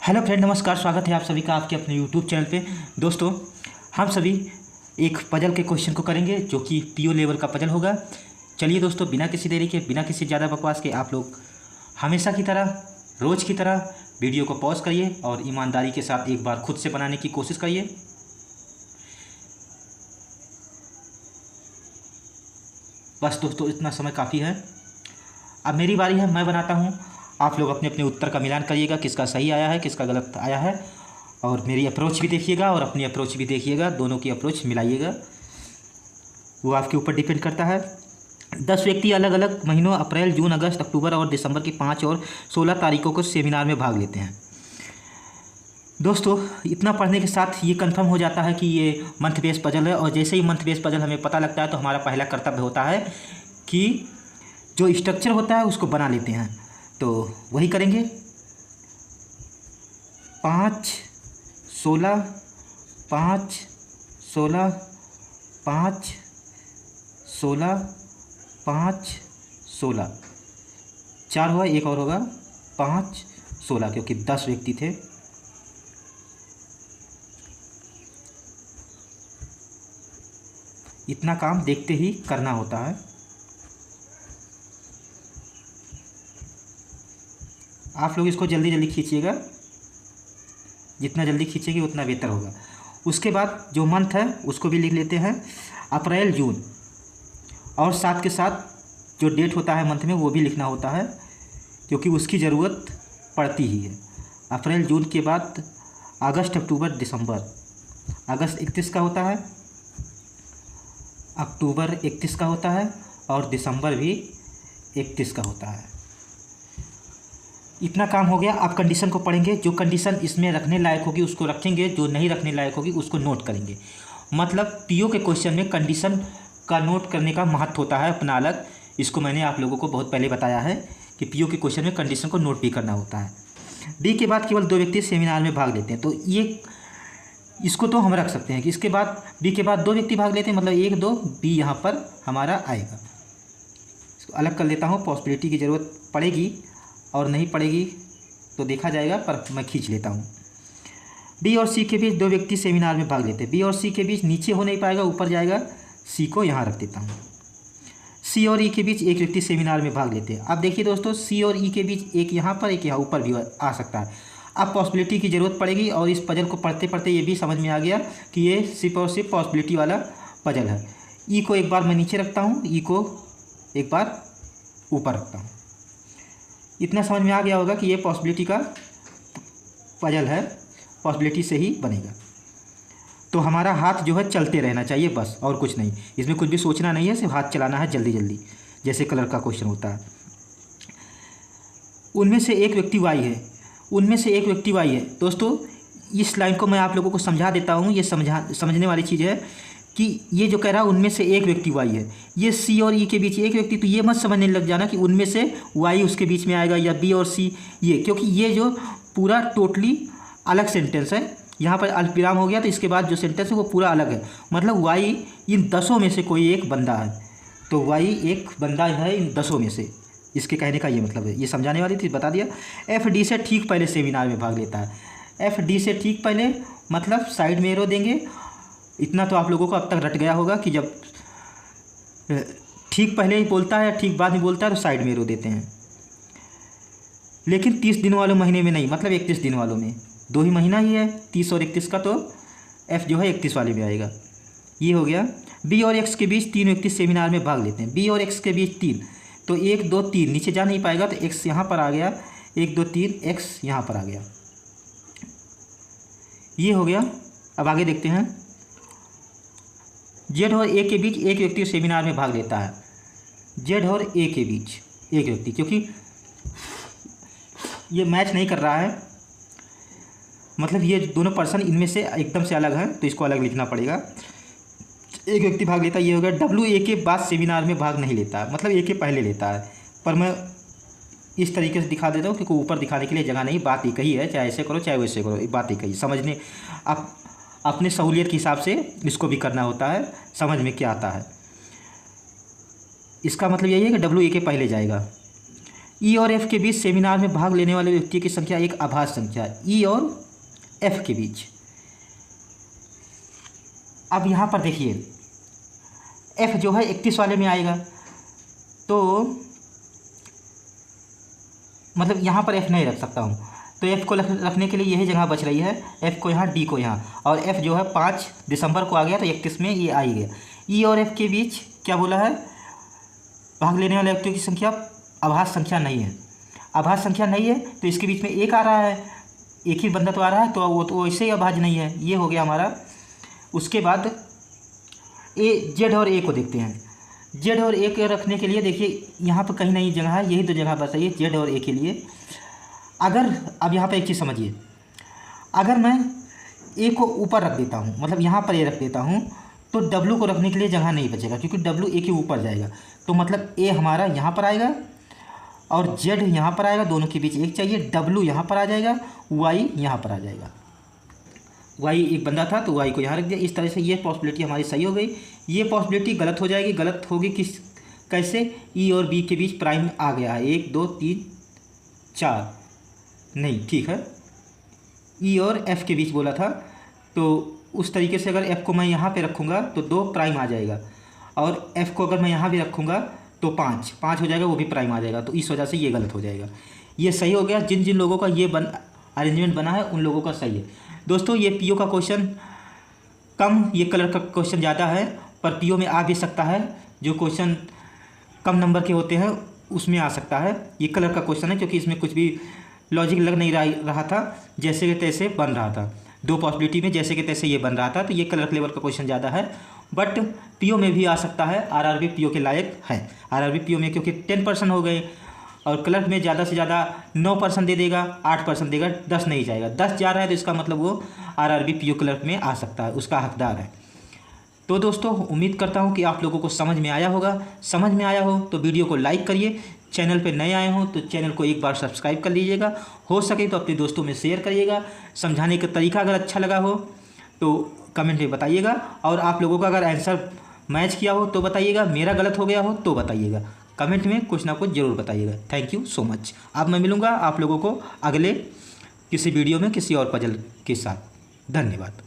Hello friend, नमस्कार। स्वागत है आप सभी का आपके अपने यूट्यूब चैनल पे। दोस्तों, हम सभी एक पजल के क्वेश्चन को करेंगे जो कि पीओ लेवल का पजल होगा। चलिए दोस्तों, बिना किसी देरी के, बिना किसी ज़्यादा बकवास के, आप लोग हमेशा की तरह, रोज़ की तरह वीडियो को पॉज करिए और ईमानदारी के साथ एक बार खुद से बनाने की कोशिश करिए। बस दोस्तों, इतना समय काफ़ी है। अब मेरी बारी है, मैं बनाता हूँ। आप लोग अपने अपने उत्तर का मिलान करिएगा, किसका सही आया है, किसका गलत आया है। और मेरी अप्रोच भी देखिएगा और अपनी अप्रोच भी देखिएगा, दोनों की अप्रोच मिलाइएगा। वो आपके ऊपर डिपेंड करता है। 10 व्यक्ति अलग अलग महीनों अप्रैल, जून, अगस्त, अक्टूबर और दिसंबर की 5 और 16 तारीखों को सेमिनार में भाग लेते हैं। दोस्तों, इतना पढ़ने के साथ ये कंफर्म हो जाता है कि ये मंथ बेस पजल है। और जैसे ही मंथ बेस पजल हमें पता लगता है तो हमारा पहला कर्तव्य होता है कि जो स्ट्रक्चर होता है उसको बना लेते हैं। तो वही करेंगे। 5, 16, 5, 16, 5, 16, 5, 16, 4 हुआ, एक और होगा 5, 16, क्योंकि 10 व्यक्ति थे। इतना काम देखते ही करना होता है। आप लोग इसको जल्दी जल्दी खींचिएगा, जितना जल्दी खींचेंगे उतना बेहतर होगा। उसके बाद जो मंथ है उसको भी लिख लेते हैं, अप्रैल, जून, और साथ के साथ जो डेट होता है मंथ में वो भी लिखना होता है, क्योंकि उसकी ज़रूरत पड़ती ही है। अप्रैल, जून के बाद अगस्त, अक्टूबर, दिसंबर। अगस्त 31 का होता है, अक्टूबर 31 का होता है और दिसंबर भी 31 का होता है। इतना काम हो गया। आप कंडीशन को पढ़ेंगे। जो कंडीशन इसमें रखने लायक होगी उसको रखेंगे, जो नहीं रखने लायक होगी उसको नोट करेंगे। मतलब पीओ के क्वेश्चन में कंडीशन का नोट करने का महत्व होता है अपना अलग। इसको मैंने आप लोगों को बहुत पहले बताया है कि पीओ के क्वेश्चन में कंडीशन को नोट भी करना होता है। बी के बाद केवल 2 व्यक्ति सेमिनार में भाग लेते हैं, तो ये इसको तो हम रख सकते हैं कि इसके बाद बी के बाद 2 व्यक्ति भाग लेते हैं, मतलब 1, 2, बी यहाँ पर हमारा आएगा। इसको अलग कर लेता हूँ। पॉसिबिलिटी की ज़रूरत पड़ेगी और नहीं पड़ेगी तो देखा जाएगा, पर मैं खींच लेता हूँ। बी और सी के बीच 2 व्यक्ति सेमिनार में भाग लेते हैं। बी और सी के बीच नीचे हो नहीं पाएगा, ऊपर जाएगा। सी को यहाँ रख देता हूँ। सी और ई के बीच 1 व्यक्ति सेमिनार में भाग लेते हैं। अब देखिए दोस्तों, सी और ई के बीच एक यहाँ पर, एक यहाँ ऊपर भी आ सकता है। अब पॉसिबिलिटी की ज़रूरत पड़ेगी और इस पजल को पढ़ते पढ़ते ये भी समझ में आ गया कि ये सिर्फ और सिर्फ पॉसिबिलिटी वाला पजल है। ई को एक बार मैं नीचे रखता हूँ, ई को एक बार ऊपर रखता हूँ। इतना समझ में आ गया होगा कि ये पॉसिबिलिटी का पजल है, पॉसिबिलिटी से ही बनेगा। तो हमारा हाथ जो है चलते रहना चाहिए, बस और कुछ नहीं। इसमें कुछ भी सोचना नहीं है, सिर्फ हाथ चलाना है जल्दी जल्दी, जैसे कलर का क्वेश्चन होता है। उनमें से एक व्यक्ति वाई है। उनमें से एक व्यक्ति वाई है। दोस्तों, इस लाइन को मैं आप लोगों को समझा देता हूँ। ये समझने वाली चीज़ है कि ये जो कह रहा है उनमें से एक व्यक्ति वाई है, ये सी और ई के बीच एक व्यक्ति, तो ये मत समझने लग जाना कि उनमें से वाई उसके बीच में आएगा या बी और सी, ये, क्योंकि ये जो पूरा टोटली अलग सेंटेंस है। यहाँ पर अल्पविराम हो गया तो इसके बाद जो सेंटेंस है वो पूरा अलग है। मतलब वाई इन 10 में से कोई एक बंदा है, तो वाई एक बंदा है इन 10 में से। इसके कहने का ये मतलब है। ये समझाने वाली थी, बता दिया। एफ डी से ठीक पहले सेमिनार में भाग लेता है। एफ डी से ठीक पहले मतलब साइड में एरो देंगे। इतना तो आप लोगों को अब तक रट गया होगा कि जब ठीक पहले ही बोलता है या ठीक बाद में बोलता है तो साइड में एरो देते हैं। लेकिन 30 दिन वाले महीने में नहीं, मतलब 31 दिन वालों में। 2 ही महीना ही है, 30 और 31 का, तो एफ जो है 31 वाले में आएगा। ये हो गया। बी और एक्स के बीच 3 व्यक्ति सेमिनार में भाग लेते हैं। बी और एक्स के बीच 3, तो 1, 2, 3 नीचे जा नहीं पाएगा, तो एक्स यहाँ पर आ गया, 1, 2, 3, एक्स यहाँ पर आ गया। ये हो गया। अब आगे देखते हैं। जेड और ए के बीच एक व्यक्ति सेमिनार में भाग लेता है। जेड और ए के बीच एक व्यक्ति, क्योंकि ये मैच नहीं कर रहा है, मतलब ये दोनों पर्सन इनमें से एकदम से अलग हैं, तो इसको अलग लिखना पड़ेगा। एक व्यक्ति भाग लेता है, ये हो गया। डब्ल्यू ए के बाद सेमिनार में भाग नहीं लेता, मतलब ए के पहले लेता है। पर मैं इस तरीके से दिखा देता हूँ क्योंकि ऊपर दिखाने के लिए जगह नहीं, बात एक ही है, चाहे ऐसे करो चाहे वैसे करो, बात एक ही। समझने आप अपने सहूलियत के हिसाब से इसको भी करना होता है, समझ में क्या आता है। इसका मतलब यही है कि डब्ल्यू ए के पहले जाएगा। ई और एफ के बीच सेमिनार में भाग लेने वाले व्यक्ति की संख्या एक आभास संख्या, ई और एफ के बीच। अब यहाँ पर देखिए एफ जो है 31 वाले में आएगा, तो मतलब यहाँ पर एफ नहीं रख सकता हूँ, तो एफ़ को रखने के लिए यही जगह बच रही है, एफ़ को यहाँ, डी को यहाँ, और एफ़ जो है 5 दिसंबर को आ गया तो 31 में ये आ ही गया। ई और एफ़ के बीच क्या बोला है, भाग लेने वाले व्यक्तियों की संख्या आभास संख्या नहीं है, आभास संख्या नहीं है तो इसके बीच में एक आ रहा है, एक ही बंदा तो आ रहा है, तो वो तो वैसे ही अभाज्य नहीं है, ये हो गया हमारा। उसके बाद ए, जेड और ए को देखते हैं। जेड और ए के रखने के लिए देखिए यहाँ पर कहीं नहीं जगह है, यही तो जगह बताइए जेड और ए के लिए। अगर अब यहाँ पर एक चीज़ समझिए, अगर मैं ए को ऊपर रख देता हूँ, मतलब यहाँ पर ए रख देता हूँ, तो डब्लू को रखने के लिए जगह नहीं बचेगा, क्योंकि डब्लू ए के ऊपर जाएगा, तो मतलब ए हमारा यहाँ पर आएगा और जेड यहाँ पर आएगा, दोनों के बीच एक चाहिए, डब्लू यहाँ पर आ जाएगा, वाई यहाँ पर आ जाएगा। वाई एक बंदा था तो वाई को यहाँ रख दिया। इस तरह से ये पॉसिबिलिटी हमारी सही हो गई। ये पॉसिबिलिटी गलत हो जाएगी, गलत होगी किस कैसे, ई और बी के बीच प्राइम आ गया है, 1 2 3 4 नहीं, ठीक है, ई और एफ़ के बीच बोला था, तो उस तरीके से अगर एफ़ को मैं यहाँ पे रखूँगा तो 2 प्राइम आ जाएगा, और एफ़ को अगर मैं यहाँ भी रखूँगा तो 5 हो जाएगा, वो भी प्राइम आ जाएगा, तो इस वजह से ये गलत हो जाएगा। ये सही हो गया, जिन जिन लोगों का ये अरेंजमेंट बना है उन लोगों का सही है। दोस्तों ये पीओ का क्वेश्चन कम, ये कलर का क्वेश्चन ज़्यादा है, पर पीओ में आ भी सकता है, जो क्वेश्चन कम नंबर के होते हैं उसमें आ सकता है। ये कलर का क्वेश्चन है क्योंकि इसमें कुछ भी लॉजिक लग नहीं रहा था, जैसे कि तैसे बन रहा था, 2 पॉसिबिलिटी में जैसे कि तैसे ये बन रहा था, तो ये कलर लेवल का क्वेश्चन ज़्यादा है, बट पीओ में भी आ सकता है। आरआरबी पीओ के लायक है, आरआरबी पीओ में क्योंकि 10% हो गए, और क्लर्क में ज़्यादा से ज़्यादा 9% दे देगा, 8% देगा, 10 नहीं जाएगा, 10 जा रहा है तो इसका मतलब वो आरआरबी पीओ क्लर्क में आ सकता है, उसका हकदार है। तो दोस्तों उम्मीद करता हूँ कि आप लोगों को समझ में आया होगा। समझ में आया हो तो वीडियो को लाइक करिए, चैनल पे नए आए हों तो चैनल को एक बार सब्सक्राइब कर लीजिएगा, हो सके तो अपने दोस्तों में शेयर करिएगा। समझाने का तरीका अगर अच्छा लगा हो तो कमेंट में बताइएगा, और आप लोगों का अगर आंसर मैच किया हो तो बताइएगा, मेरा गलत हो गया हो तो बताइएगा, कमेंट में कुछ ना कुछ ज़रूर बताइएगा। Thank you so much. अब मैं मिलूँगा आप लोगों को अगले किसी वीडियो में किसी और पजल के साथ। धन्यवाद।